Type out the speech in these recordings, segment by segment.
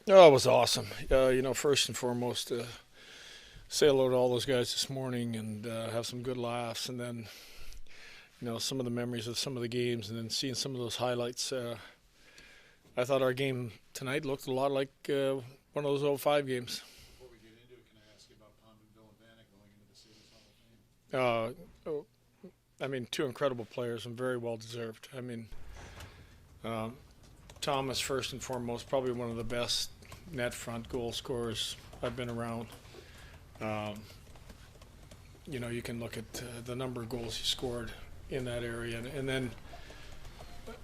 Oh, it was awesome. First and foremost, say hello to all those guys this morning and have some good laughs, and then some of the memories of some of the games, and then seeing some of those highlights. I thought our game tonight looked a lot like one of those '05 games. Before we get into it, can I ask you about Pominville and Vanek going into the Sabres Hall of Fame? Oh, I mean, two incredible players and very well deserved. I mean, uh, Thomas first and foremost, probably one of the best net front goal scorers I've been around. Um, you can look at the number of goals he scored in that area, and then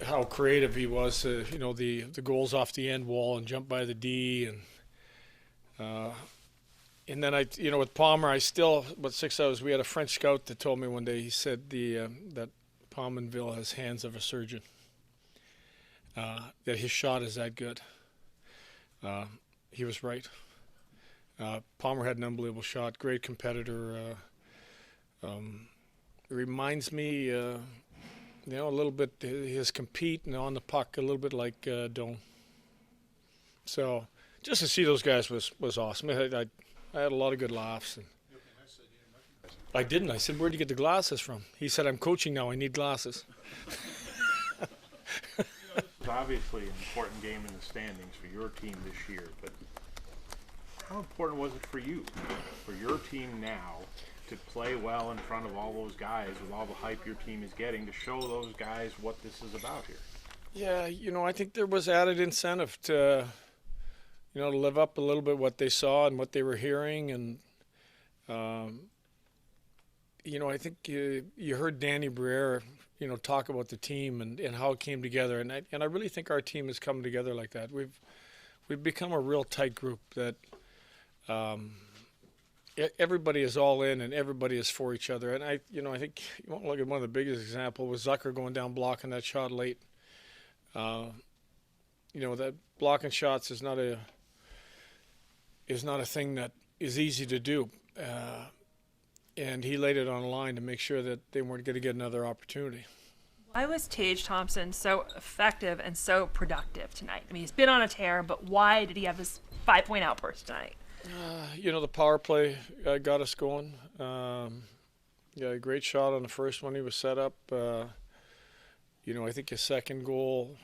how creative he was. The goals off the end wall and jump by the D, and then with Palmer, I still, but 6 hours. We had a French scout that told me one day. He said that Pominville has hands of a surgeon. That his shot is that good. He was right. Palmer had an unbelievable shot. Great competitor. Reminds me, a little bit his compete and on the puck, a little bit like Doan. So just to see those guys was awesome. I had a lot of good laughs. And Okay, I said you didn't recognize him. I didn't. I said, "Where'd you get the glasses from?" He said, "I'm coaching now. I need glasses." It's obviously an important game in the standings for your team this year, but how important was it for you, for your team now, to play well in front of all those guys with all the hype your team is getting, to show those guys what this is about here? Yeah, I think there was added incentive to live up a little bit what they saw and what they were hearing, and um, I think you heard Danny Briere, talk about the team and how it came together, and I really think our team has come together like that. We've become a real tight group that everybody is all in and everybody is for each other. And I think you want to look at one of the biggest examples was Zucker going down blocking that shot late. That blocking shots is not a thing that is easy to do. And he laid it on the line to make sure that they weren't going to get another opportunity. Why was Tage Thompson so effective and so productive tonight? I mean, he's been on a tear, but why did he have this 5-point outburst tonight? The power play got us going. A great shot on the first one. He was set up. I think his second goal,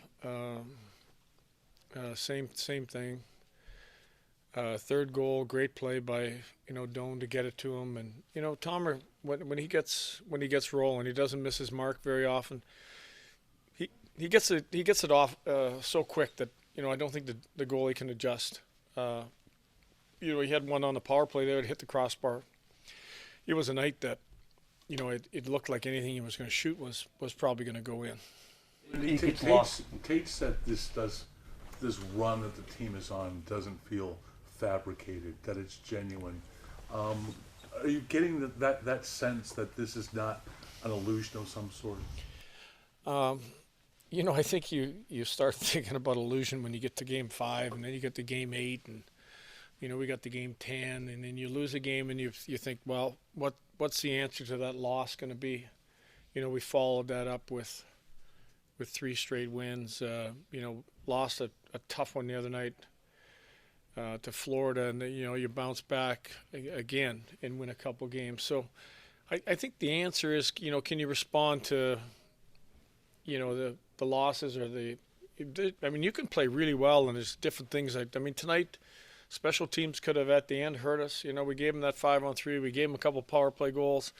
same thing. Third goal, great play by Doan to get it to him, and Tomer when he gets rolling, he doesn't miss his mark very often. He gets it off so quick that I don't think the goalie can adjust. He had one on the power play there. It hit the crossbar. It was a night that it looked like anything he was going to shoot was probably going to go in. Tate said this run that the team is on doesn't feel fabricated, that it's genuine. Are you getting that sense that this is not an illusion of some sort? I think you start thinking about illusion when you get to game 5, and then you get to game 8, and we got the game 10, and then you lose a game, and you think, well, what's the answer to that loss going to be? We followed that up with 3 straight wins. Lost a tough one the other night to Florida, and you bounce back again and win a couple games. So I think the answer is, can you respond to the losses or you can play really well, and there's different things. Tonight special teams could have at the end hurt us. We gave them that 5-on-3. We gave them a couple power play goals.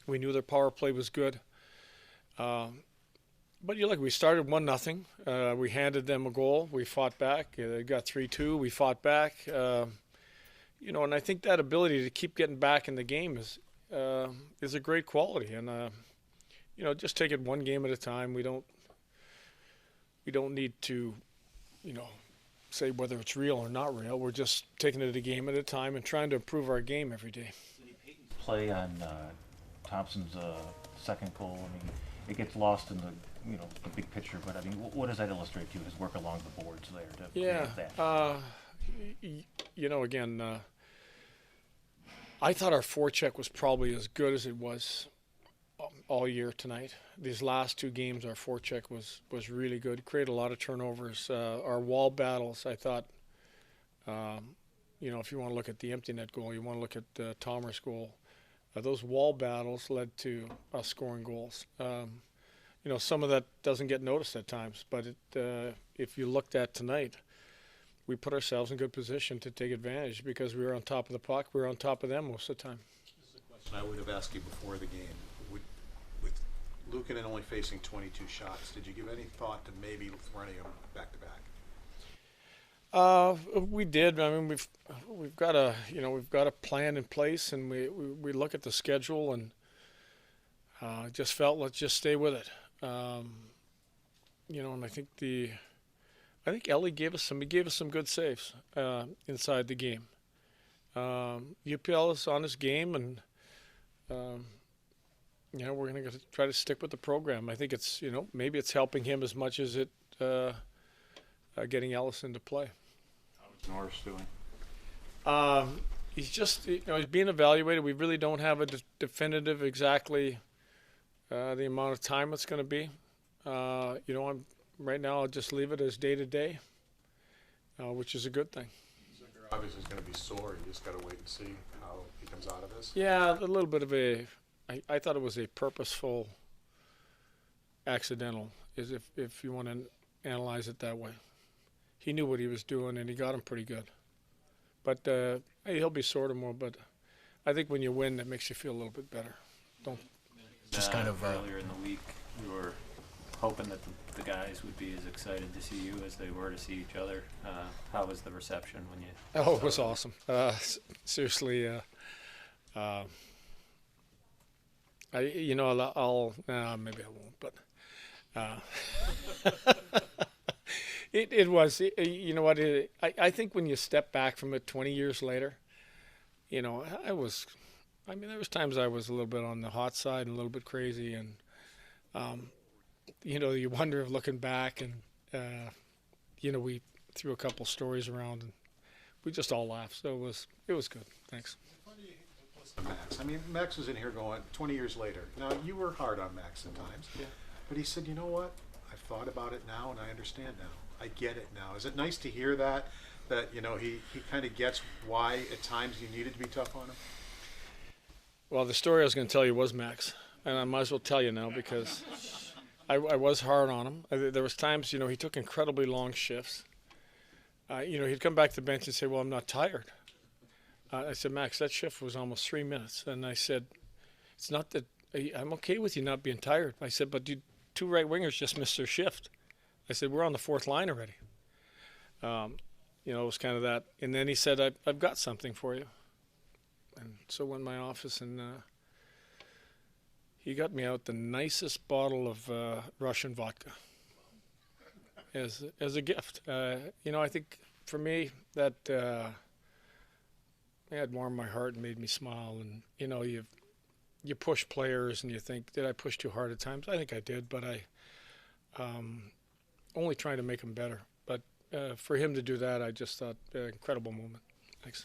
We knew their power play was good. But we started 1-0. We handed them a goal. We fought back. They got 3-2. We fought back. And I think that ability to keep getting back in the game is a great quality. And just take it one game at a time. We don't need to, say whether it's real or not real. We're just taking it a game at a time and trying to improve our game every day. Play on Thompson's second goal. It gets lost in the the big picture, but what does that illustrate to you? His work along the boards there to create that. Again, I thought our forecheck was probably as good as it was all year tonight. These last 2 games, our forecheck was really good. Created a lot of turnovers. Our wall battles, I thought, You know, if you want to look at the empty net goal, you want to look at Tomer's goal. Those wall battles led to us scoring goals. You know, some of that doesn't get noticed at times, but if you looked at tonight, we put ourselves in good position to take advantage because we were on top of the puck. We were on top of them most of the time. This is a question I would have asked you before the game. With Luukkonen only facing 22 shots, did you give any thought to maybe running them back to back? We did. I mean, we've got a plan in place, and we look at the schedule and just felt let's just stay with it. You know, and I think Ellie gave us some good saves inside the game. UPL is on his game, and you know, we're going to try to stick with the program. I think it's, you know, maybe it's helping him as much as it getting Ellis into play. How's Norris doing? He's just, you know, he's being evaluated. We really don't have a definitive exactly the amount of time it's going to be. You know, right now I'll just leave it as day to day, which is a good thing. Zucker obviously is going to be sore. You just got to wait and see how he comes out of this. Yeah, a little bit of I thought it was a purposeful accidental, is if you want to analyze it that way. He knew what he was doing, and he got him pretty good. But hey, he'll be sore tomorrow, but I think when you win, that makes you feel a little bit better. Just kind of earlier in the week, we were hoping that the guys would be as excited to see you as they were to see each other. How was the reception when you? Oh, it was awesome. Seriously, you know, I'll maybe I won't, but it was. You know what? I think when you step back from it 20 years later, you know, I mean, there was times I was a little bit on the hot side and a little bit crazy, and you know, you wonder if looking back, and you know, we threw a couple stories around, and we just all laughed. So it was good. Thanks. Max. I mean, Max was in here going 20 years later. Now, you were hard on Max at times, but he said, you know what? I've thought about it now, and I understand now. I get it now. Is it nice to hear that you know, he kind of gets why at times you needed to be tough on him? Well, the story I was going to tell you was Max, and I might as well tell you now because I was hard on him. There was times, you know, he took incredibly long shifts. You know, he'd come back to the bench and say, well, I'm not tired. I said, Max, that shift was almost 3 minutes. And I said, it's not that I'm okay with you not being tired. I said, but two right wingers just missed their shift. I said, we're on the fourth line already. You know, it was kind of that. And then he said, I've got something for you. And so went in my office, and he got me out the nicest bottle of Russian vodka as a gift. You know, I think for me that it warmed my heart and made me smile. And you know, you push players, and you think, did I push too hard at times? I think I did, but I only trying to make them better. But for him to do that, I just thought incredible moment. Thanks.